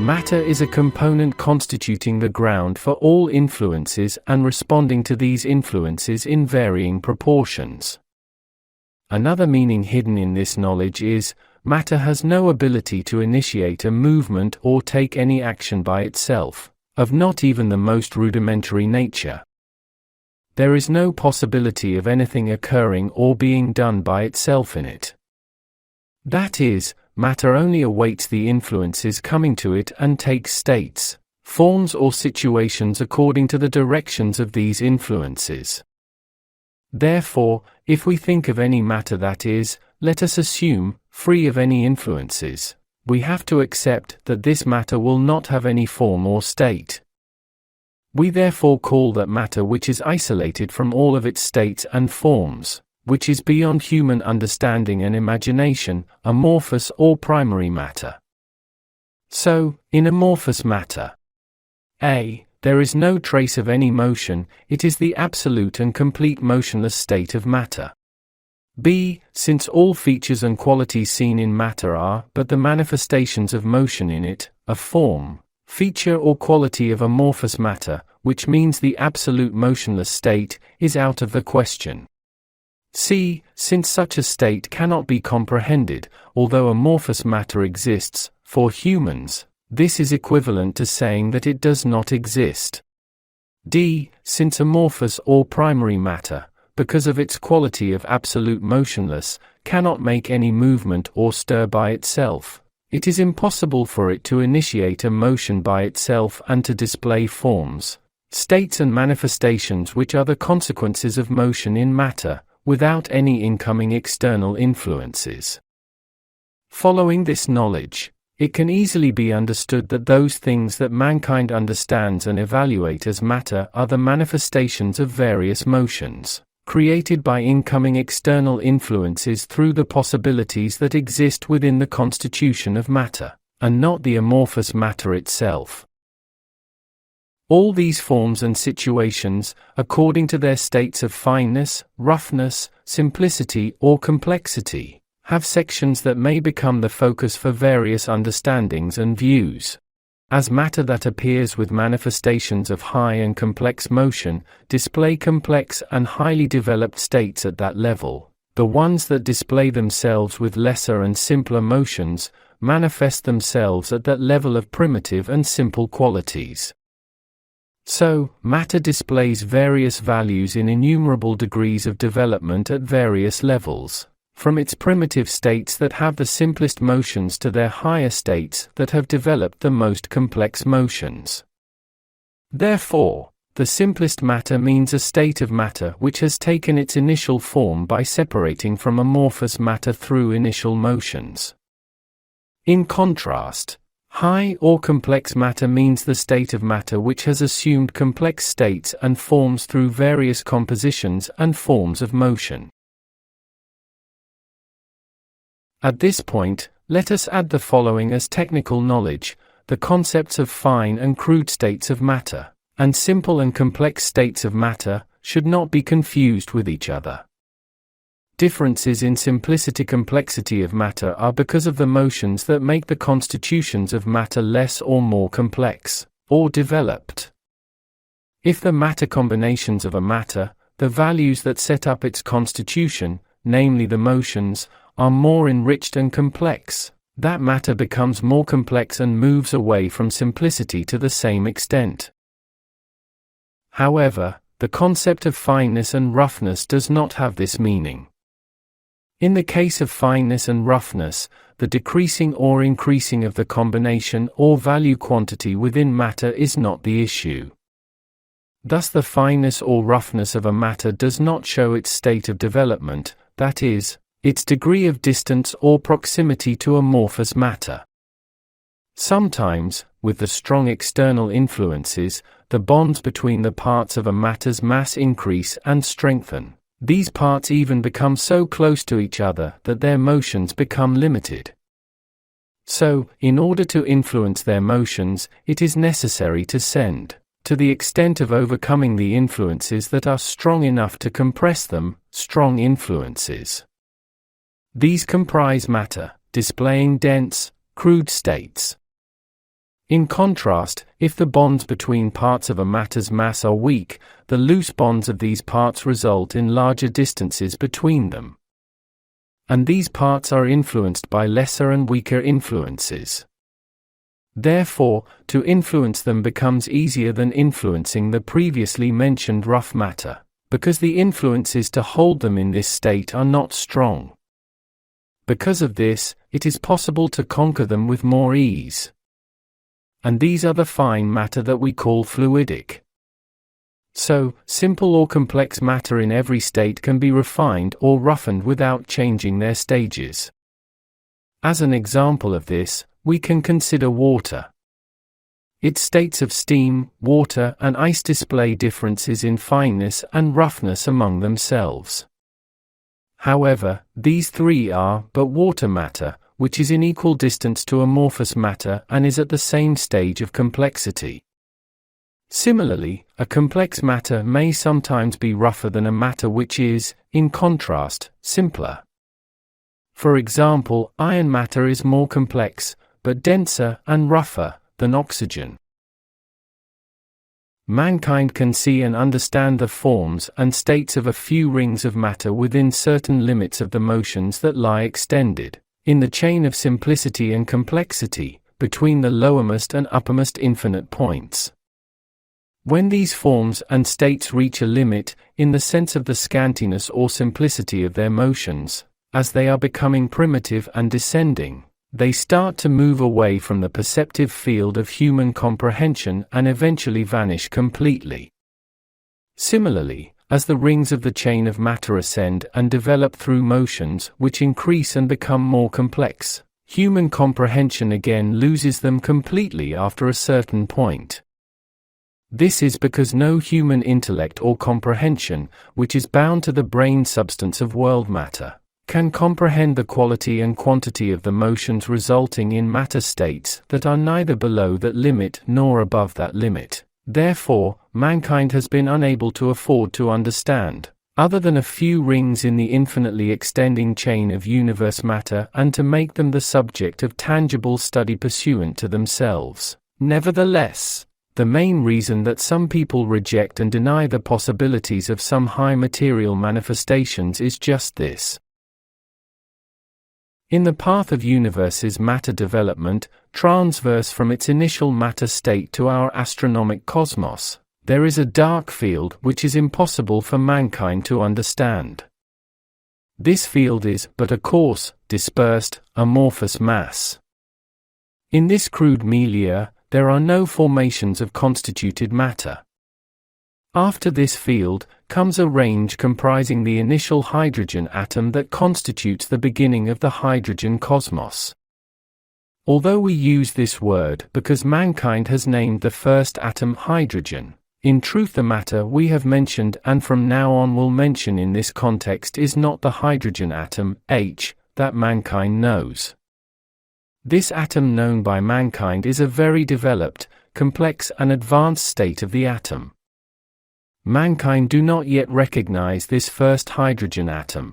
Matter is a component constituting the ground for all influences and responding to these influences in varying proportions. Another meaning hidden in this knowledge is, matter has no ability to initiate a movement or take any action by itself, of not even the most rudimentary nature. There is no possibility of anything occurring or being done by itself in it. That is, matter only awaits the influences coming to it and takes states, forms or situations according to the directions of these influences. Therefore, if we think of any matter that is, let us assume, free of any influences, we have to accept that this matter will not have any form or state. We therefore call that matter which is isolated from all of its states and forms, which is beyond human understanding and imagination, amorphous or primary matter. So, in amorphous matter, A. There is no trace of any motion, it is the absolute and complete motionless state of matter. B. Since all features and qualities seen in matter are but the manifestations of motion in it, a form, feature or quality of amorphous matter, which means the absolute motionless state, is out of the question. C. Since such a state cannot be comprehended, although amorphous matter exists, for humans, this is equivalent to saying that it does not exist. D. Since amorphous or primary matter, because of its quality of absolute motionless, cannot make any movement or stir by itself, it is impossible for it to initiate a motion by itself and to display forms, states and manifestations which are the consequences of motion in matter, without any incoming external influences. Following this knowledge, it can easily be understood that those things that mankind understands and evaluate as matter are the manifestations of various motions, created by incoming external influences through the possibilities that exist within the constitution of matter, and not the amorphous matter itself. All these forms and situations, according to their states of fineness, roughness, simplicity or complexity, have sections that may become the focus for various understandings and views. As matter that appears with manifestations of high and complex motion, display complex and highly developed states at that level, the ones that display themselves with lesser and simpler motions, manifest themselves at that level of primitive and simple qualities. So, matter displays various values in innumerable degrees of development at various levels, from its primitive states that have the simplest motions to their higher states that have developed the most complex motions. Therefore, the simplest matter means a state of matter which has taken its initial form by separating from amorphous matter through initial motions. In contrast, high or complex matter means the state of matter which has assumed complex states and forms through various compositions and forms of motion. At this point, let us add the following as technical knowledge: the concepts of fine and crude states of matter, and simple and complex states of matter, should not be confused with each other. Differences in simplicity-complexity of matter are because of the motions that make the constitutions of matter less or more complex, or developed. If the matter combinations of a matter, the values that set up its constitution, namely the motions, are more enriched and complex, that matter becomes more complex and moves away from simplicity to the same extent. However, the concept of fineness and roughness does not have this meaning. In the case of fineness and roughness, the decreasing or increasing of the combination or value quantity within matter is not the issue. Thus the fineness or roughness of a matter does not show its state of development, that is, its degree of distance or proximity to amorphous matter. Sometimes, with the strong external influences, the bonds between the parts of a matter's mass increase and strengthen. These parts even become so close to each other that their motions become limited. So, in order to influence their motions, it is necessary to send, to the extent of overcoming the influences that are strong enough to compress them, strong influences. These comprise matter, displaying dense, crude states. In contrast, if the bonds between parts of a matter's mass are weak, the loose bonds of these parts result in larger distances between them. And these parts are influenced by lesser and weaker influences. Therefore, to influence them becomes easier than influencing the previously mentioned rough matter, because the influences to hold them in this state are not strong. Because of this, it is possible to conquer them with more ease. And these are the fine matter that we call fluidic. So, simple or complex matter in every state can be refined or roughened without changing their stages. As an example of this, we can consider water. Its states of steam, water, and ice display differences in fineness and roughness among themselves. However, these three are but water matter, which is in equal distance to amorphous matter and is at the same stage of complexity. Similarly, a complex matter may sometimes be rougher than a matter which is, in contrast, simpler. For example, iron matter is more complex, but denser and rougher than oxygen. Mankind can see and understand the forms and states of a few rings of matter within certain limits of the motions that lie extended, in the chain of simplicity and complexity, between the lowermost and uppermost infinite points. When these forms and states reach a limit, in the sense of the scantiness or simplicity of their motions, as they are becoming primitive and descending, they start to move away from the perceptive field of human comprehension and eventually vanish completely. Similarly, as the rings of the chain of matter ascend and develop through motions which increase and become more complex, human comprehension again loses them completely after a certain point. This is because no human intellect or comprehension, which is bound to the brain substance of world matter, can comprehend the quality and quantity of the motions resulting in matter states that are neither below that limit nor above that limit. Therefore, mankind has been unable to afford to understand, other than a few rings in the infinitely extending chain of universe matter, and to make them the subject of tangible study pursuant to themselves. Nevertheless, the main reason that some people reject and deny the possibilities of some high material manifestations is just this. In the path of universe's matter development, transverse from its initial matter state to our astronomic cosmos, there is a dark field which is impossible for mankind to understand. This field is but a coarse, dispersed, amorphous mass. In this crude milieu, there are no formations of constituted matter. After this field, comes a range comprising the initial hydrogen atom that constitutes the beginning of the hydrogen cosmos. Although we use this word because mankind has named the first atom hydrogen, in truth the matter we have mentioned and from now on will mention in this context is not the hydrogen atom, H, that mankind knows. This atom known by mankind is a very developed, complex and advanced state of the atom. Mankind do not yet recognize this first hydrogen atom.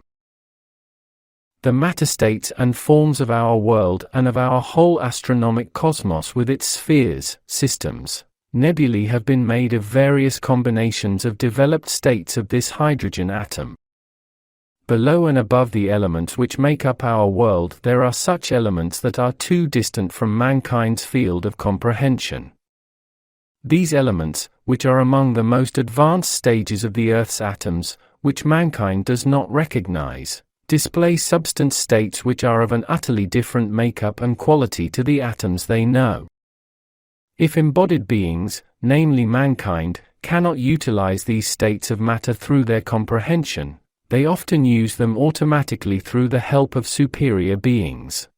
The matter states and forms of our world and of our whole astronomic cosmos with its spheres, systems, nebulae have been made of various combinations of developed states of this hydrogen atom. Below and above the elements which make up our world there are such elements that are too distant from mankind's field of comprehension. These elements, which are among the most advanced stages of the Earth's atoms, which mankind does not recognize, display substance states which are of an utterly different makeup and quality to the atoms they know. If embodied beings, namely mankind, cannot utilize these states of matter through their comprehension, they often use them automatically through the help of superior beings.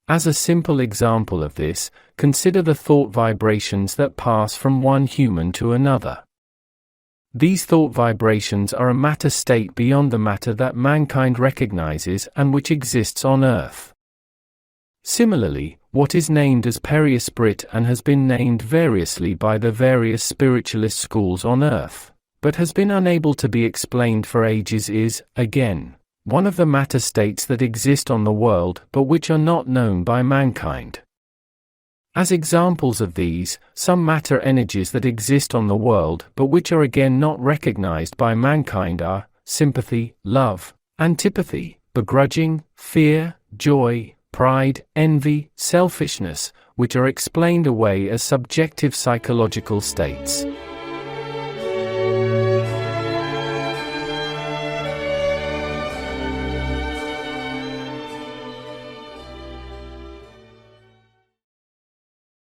As a simple example of this, consider the thought vibrations that pass from one human to another. These thought vibrations are a matter state beyond the matter that mankind recognizes and which exists on Earth. Similarly, what is named as perisprit and has been named variously by the various spiritualist schools on Earth, but has been unable to be explained for ages is, again, one of the matter states that exist on the world but which are not known by mankind. As examples of these, some matter energies that exist on the world but which are again not recognized by mankind are sympathy, love, antipathy, begrudging, fear, joy, pride, envy, selfishness, which are explained away as subjective psychological states.